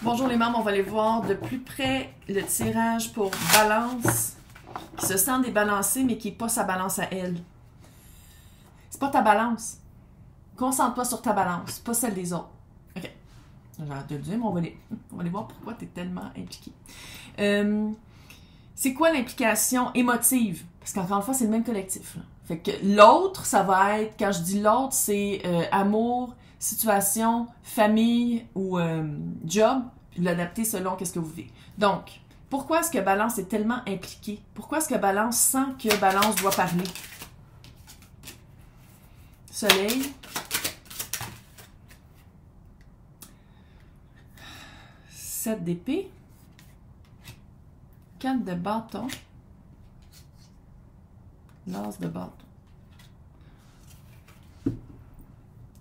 Bonjour les membres, on va aller voir de plus près le tirage pour Balance, qui se sent débalancé, mais qui n'est pas sa balance à elle. C'est pas ta balance. Concentre-toi sur ta balance, pas celle des autres. Ok. J'ai hâte de le dire, mais on va aller voir pourquoi tu es tellement impliqué. C'est quoi l'implication émotive? Parce qu'encore une fois, c'est le même collectif. Là. Fait que l'autre, ça va être, quand je dis l'autre, c'est amour, situation, famille ou job, puis l'adapter selon qu'est-ce que vous vivez. Donc, pourquoi est-ce que Balance est tellement impliqué? Pourquoi est-ce que Balance sent que Balance doit parler? Soleil. Sept d'épée. 4 de bâton. L'as de bâton.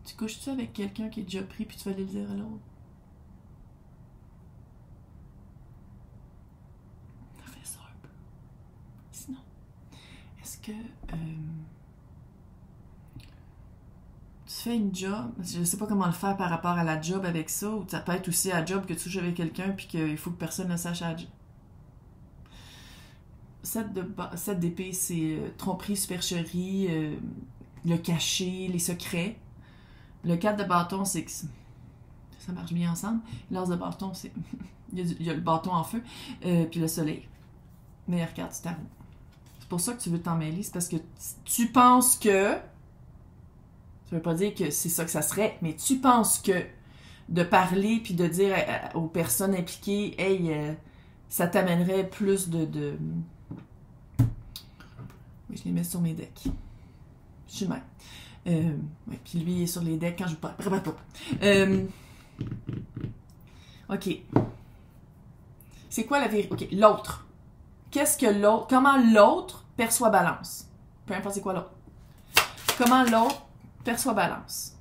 Tu couches-tu avec quelqu'un qui est déjà pris puis tu vas aller le dire à l'autre? Fais ça un peu. Sinon, est-ce que tu fais une job? Je ne sais pas comment le faire par rapport à la job avec ça, ou ça peut être aussi à la job que tu couches avec quelqu'un puis qu'il faut que personne ne sache à la job. 7 d'épée, c'est tromperie, supercherie, le cacher, les secrets. Le 4 de bâton, c'est que ça marche bien ensemble. L'as de bâton, c'est il y a le bâton en feu. Puis le soleil. Meilleure carte, c'est à vous. C'est pour ça que tu veux t'en mêler. C'est parce que tu penses que... Ça veut pas dire que c'est ça que ça serait, mais tu penses que de parler puis de dire aux personnes impliquées, hey, ça t'amènerait plus de... Oui, je les mets sur mes decks. Je suis même. Ouais, puis lui, il est sur les decks quand je parle. OK. C'est quoi la vérité? OK, l'autre. Qu'est-ce que l'autre... Comment l'autre perçoit Balance? Peu importe c'est quoi l'autre. Comment l'autre perçoit Balance?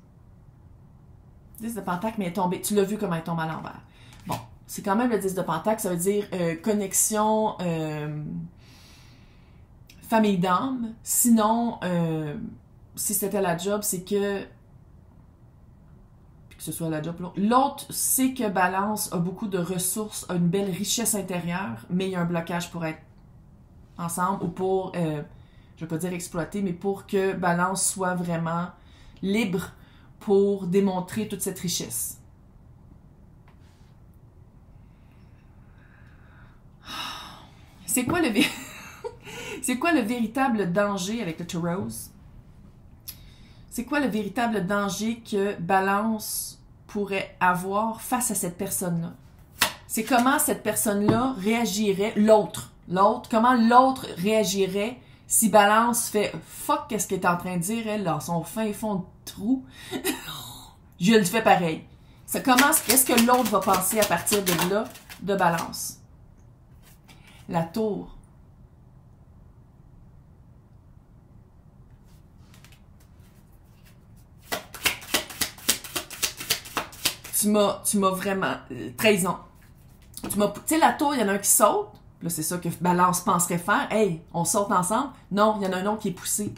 10 de pentacle, mais elle est tombée. Tu l'as vu comment elle tombe à l'envers. Bon, c'est quand même le 10 de pentacle. Ça veut dire connexion... famille d'âme. Sinon, si c'était la job, c'est que... Puis que ce soit la job, l'autre sait que Balance a beaucoup de ressources, a une belle richesse intérieure, mais il y a un blocage pour être ensemble ou pour, je ne vais pas dire exploiter, mais pour que Balance soit vraiment libre pour démontrer toute cette richesse. C'est quoi le... C'est quoi le véritable danger avec le Taurus? C'est quoi le véritable danger que Balance pourrait avoir face à cette personne-là? C'est comment cette personne-là réagirait, l'autre, comment l'autre réagirait si Balance fait « fuck, qu'est-ce qu'elle est en train de dire, elle, dans son fin fond de trou? Je le fais pareil. » Qu'est-ce que l'autre va penser à partir de là, de Balance? La tour. Tu m'as vraiment... trahison. Tu sais, la tour, il y en a un qui saute. Là, c'est ça que Balance penserait faire. Hey, on saute ensemble. Non, il y en a un autre qui est poussé.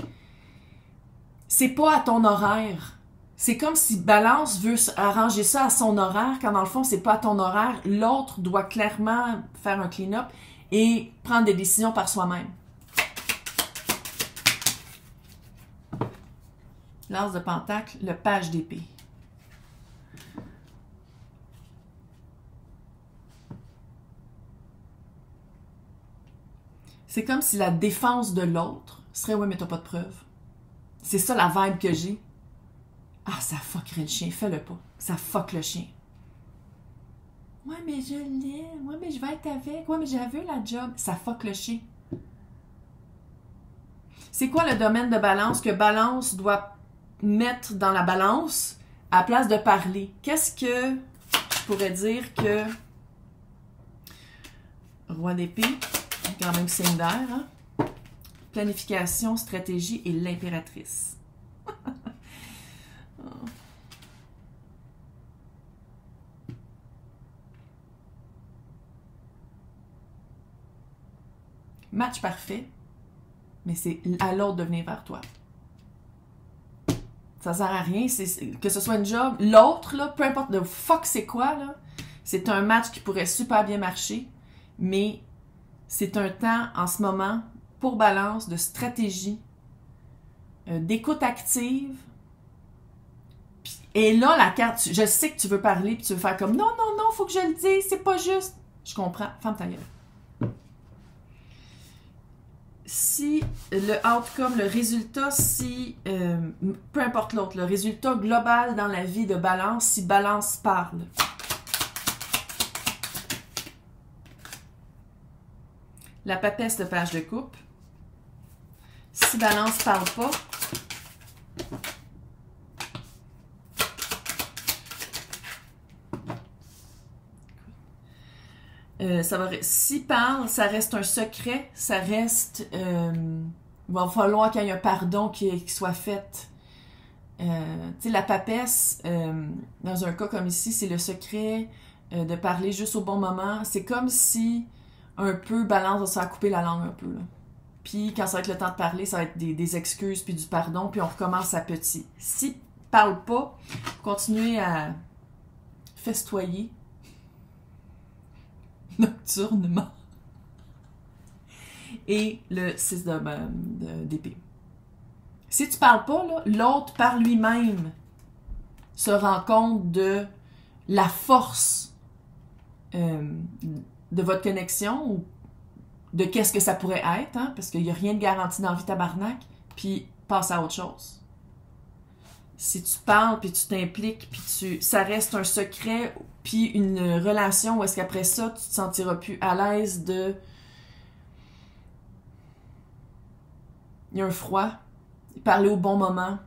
C'est pas à ton horaire. C'est comme si Balance veut arranger ça à son horaire, quand dans le fond, c'est pas à ton horaire. L'autre doit clairement faire un clean-up et prendre des décisions par soi-même. L'as de pentacle, le page d'épée. C'est comme si la défense de l'autre serait « ouais, mais t'as pas de preuves ». C'est ça la vibe que j'ai. Ah, ça fuckerait le chien, fais-le pas. Ça fuck le chien. Ouais, mais je l'aime. Ouais, mais je vais être avec. Ouais, mais j'avais la job. Ça fuck le chien. C'est quoi le domaine de Balance que Balance doit mettre dans la balance à la place de parler? Qu'est-ce que je pourrais dire que... Roi d'épée... quand même signe d'air, hein? Planification, stratégie et l'impératrice. Match parfait, mais c'est à l'autre de venir vers toi. Ça sert à rien, que ce soit une job. L'autre, là, peu importe le fuck c'est quoi, là, C'est un match qui pourrait super bien marcher, mais c'est un temps en ce moment pour Balance de stratégie, d'écoute active. Et là, la carte, je sais que tu veux parler, puis tu veux faire comme non, non, non, faut que je le dise, c'est pas juste. Je comprends, ferme ta gueule. Si le outcome, le résultat, si, peu importe l'autre, le résultat global dans la vie de Balance, si Balance parle. La papesse de page de coupe. Si Balance parle pas, si parle, ça reste un secret, ça reste... il va falloir qu'il y ait un pardon qui soit fait. Tu sais, la papesse, dans un cas comme ici, c'est le secret de parler juste au bon moment. C'est comme si, un peu, Balance va se faire couper la langue un peu, là. Puis, quand ça va être le temps de parler, ça va être des excuses, puis du pardon, puis on recommence à petit. Si parle pas, continuez à festoyer nocturnement. Et le 6 d'épée. Si tu parles pas, là, l'autre par lui-même se rend compte de la force de votre connexion ou de qu'est-ce que ça pourrait être, hein, parce qu'il n'y a rien de garanti dans la vie tabarnak, puis passe à autre chose. Si tu parles, puis tu t'impliques, puis ça reste un secret, puis une relation où est-ce qu'après ça, tu te sentiras plus à l'aise de... Il y a un froid, parler au bon moment.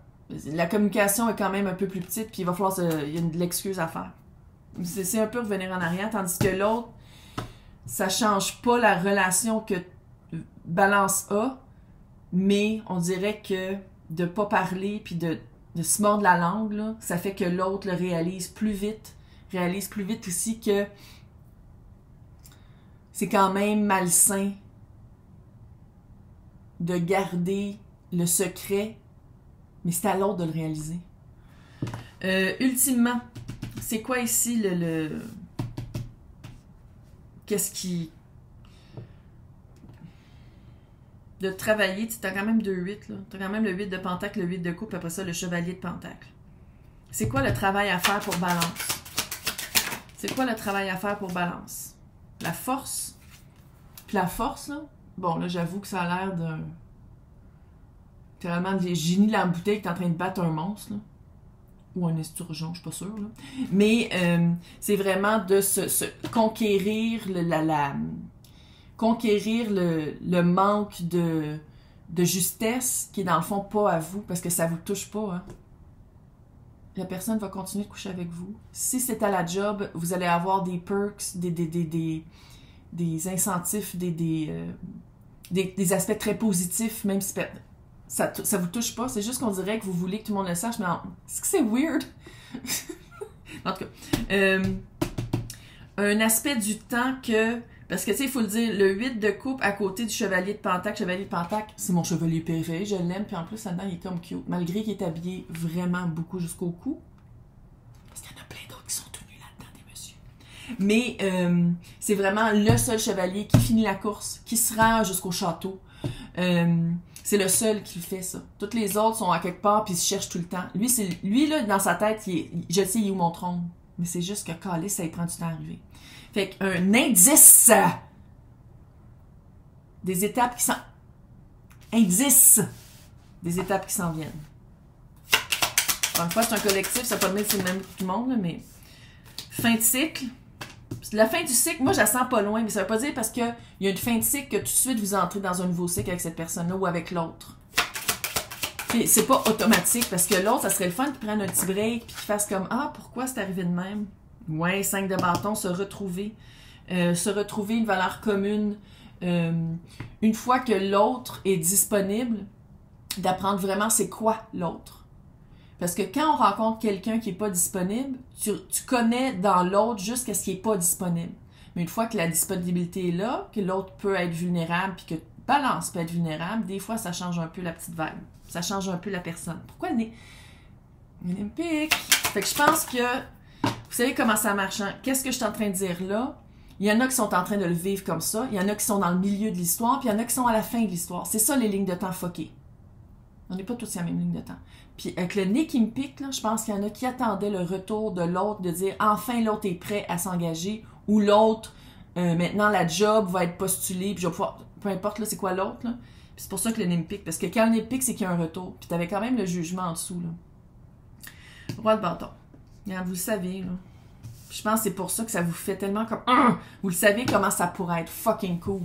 La communication est quand même un peu plus petite, puis il va falloir... Il y a de l'excuse à faire. C'est un peu revenir en arrière, tandis que l'autre, ça change pas la relation que Balance a, mais on dirait que de pas parler, puis de se mordre la langue, là, ça fait que l'autre le réalise plus vite aussi que c'est quand même malsain de garder le secret, mais c'est à l'autre de le réaliser. Ultimement, c'est quoi ici qu'est-ce qui... De travailler, tu as quand même 2-8, là. Tu as quand même le 8 de pentacle, le 8 de coupe, après ça, le chevalier de pentacle. C'est quoi le travail à faire pour Balance? C'est quoi le travail à faire pour Balance? La force. Puis la force, là, bon, là, j'avoue que ça a l'air d'un... Littéralement, des génies de la bouteille qui est en train de battre un monstre, là. Ou un esturgeon, je suis pas sûre, là. Mais c'est vraiment de se conquérir conquérir le manque de justesse qui est dans le fond pas à vous, parce que ça vous touche pas, hein. La personne va continuer de coucher avec vous. Si c'est à la job, vous allez avoir des perks, des incentifs, des aspects très positifs, même si ça vous touche pas. C'est juste qu'on dirait que vous voulez que tout le monde le sache, mais est-ce que c'est weird? En tout cas, un aspect du temps que... Parce que, tu sais, il faut le dire, le 8 de coupe à côté du chevalier de pentacle. Chevalier de pentacle, c'est mon chevalier préféré, je l'aime. Puis en plus, là-dedans, il est comme cute. Malgré qu'il est habillé vraiment beaucoup jusqu'au cou. Parce qu'il y en a plein d'autres qui sont tenus là-dedans, des messieurs. Mais c'est vraiment le seul chevalier qui finit la course, qui se rend jusqu'au château. C'est le seul qui fait ça. Toutes les autres sont à quelque part puis ils se cherchent tout le temps. Lui là, dans sa tête, je sais, il est où mon trône. Mais c'est juste que Calais, ça lui prend du temps à arriver. Fait qu'un indice des étapes qui s'en... Indice des étapes qui s'en viennent. Encore une fois, c'est un collectif, ça ne veut pas dire que c'est le même pour tout le monde, là, mais fin de cycle. La fin du cycle, moi, je la sens pas loin, mais ça veut pas dire parce qu'il y a une fin de cycle que tout de suite vous entrez dans un nouveau cycle avec cette personne-là ou avec l'autre. C'est pas automatique parce que l'autre, ça serait le fun qu'il prenne un petit break puis qu'il fasse comme « Ah, pourquoi c'est arrivé de même? » Ouais, 5 de bâton, se retrouver une valeur commune. Une fois que l'autre est disponible, d'apprendre vraiment c'est quoi l'autre. Parce que quand on rencontre quelqu'un qui n'est pas disponible, tu connais dans l'autre juste ce qui n'est pas disponible. Mais une fois que la disponibilité est là, que l'autre peut être vulnérable, puis que Balance peut être vulnérable, des fois, ça change un peu la petite vibe. Ça change un peu la personne. Pourquoi elle est olympique? Fait que je pense que Vous savez comment ça marche, hein? Qu'est-ce que je suis en train de dire là? Il y en a qui sont en train de le vivre comme ça, il y en a qui sont dans le milieu de l'histoire, puis il y en a qui sont à la fin de l'histoire. C'est ça les lignes de temps fuckées. On n'est pas tous sur la même ligne de temps. Puis avec le nez qui me pique, là, je pense qu'il y en a qui attendaient le retour de l'autre, de dire enfin l'autre est prêt à s'engager, ou l'autre, maintenant la job va être postulée, puis je vais pouvoir, peu importe là, c'est quoi l'autre, là. Puis c'est pour ça que le nez me pique, parce que quand le nez pique, c'est qu'il y a un retour. Puis t'avais quand même le jugement en dessous, là. Roi de bâton. Regarde, vous le savez, là. Puis je pense que c'est pour ça que ça vous fait tellement comme... Vous le savez comment ça pourrait être fucking cool.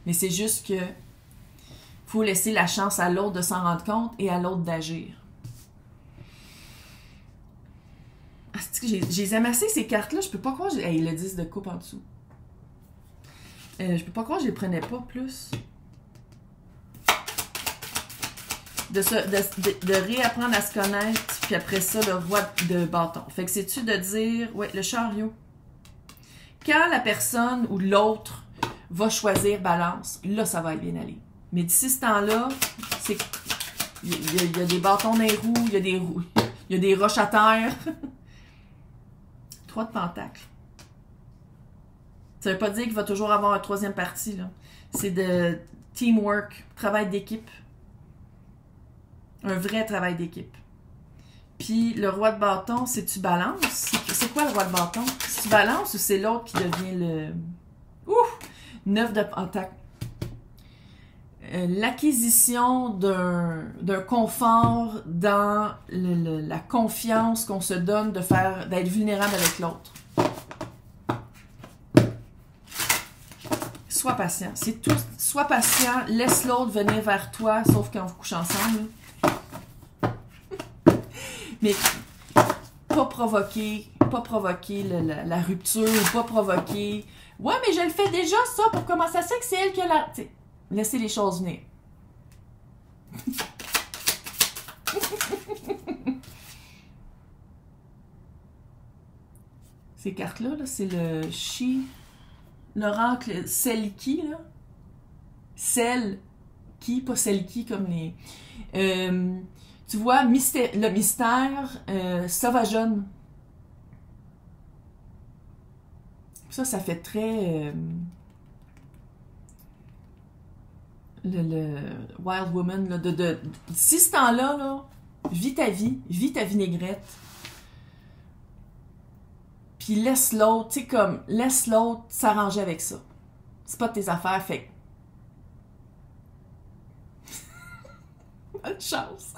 Mais c'est juste que faut laisser la chance à l'autre de s'en rendre compte et à l'autre d'agir. Ah, j'ai amassé ces cartes-là, je peux pas croire... Hey, le 10 de coupe en dessous. Je peux pas croire que je les prenais pas plus. De réapprendre à se connaître, puis après ça, le roi de bâton. Fait que c'est-tu de dire... Ouais, le chariot. Quand la personne ou l'autre va choisir balance, là, ça va bien aller. Mais d'ici ce temps-là, c'est... Il y a des bâtons dans les roues, il y a des roues, il y a des roches à terre. 3 de pentacles. Ça veut pas dire qu'il va toujours avoir une troisième partie, là. C'est de teamwork, travail d'équipe. Un vrai travail d'équipe. Puis le roi de bâton, c'est tu balances. C'est quoi le roi de bâton? Si tu balances ou c'est l'autre qui devient le... 9 de pentacle. L'acquisition d'un confort dans la confiance qu'on se donne d'être vulnérable avec l'autre. Sois patient. C'est tout. Sois patient. Laisse l'autre venir vers toi, sauf quand vous couchez ensemble. Mais pas provoquer la rupture, pas provoquer. Ouais, mais je le fais déjà ça pour commencer à ça que c'est elle qui a la. T'sais, laissez les choses venir. Ces cartes-là, -là, c'est le l'oracle Selkie, là. Selkie, pas Selkie comme les. Tu vois, le mystère, Sauvageonne. Ça fait très... le Wild Woman, là, si ce temps-là, là, vis ta vinaigrette, puis laisse l'autre, tu sais, comme, laisse l'autre s'arranger avec ça. C'est pas de tes affaires, fait. Bonne chance!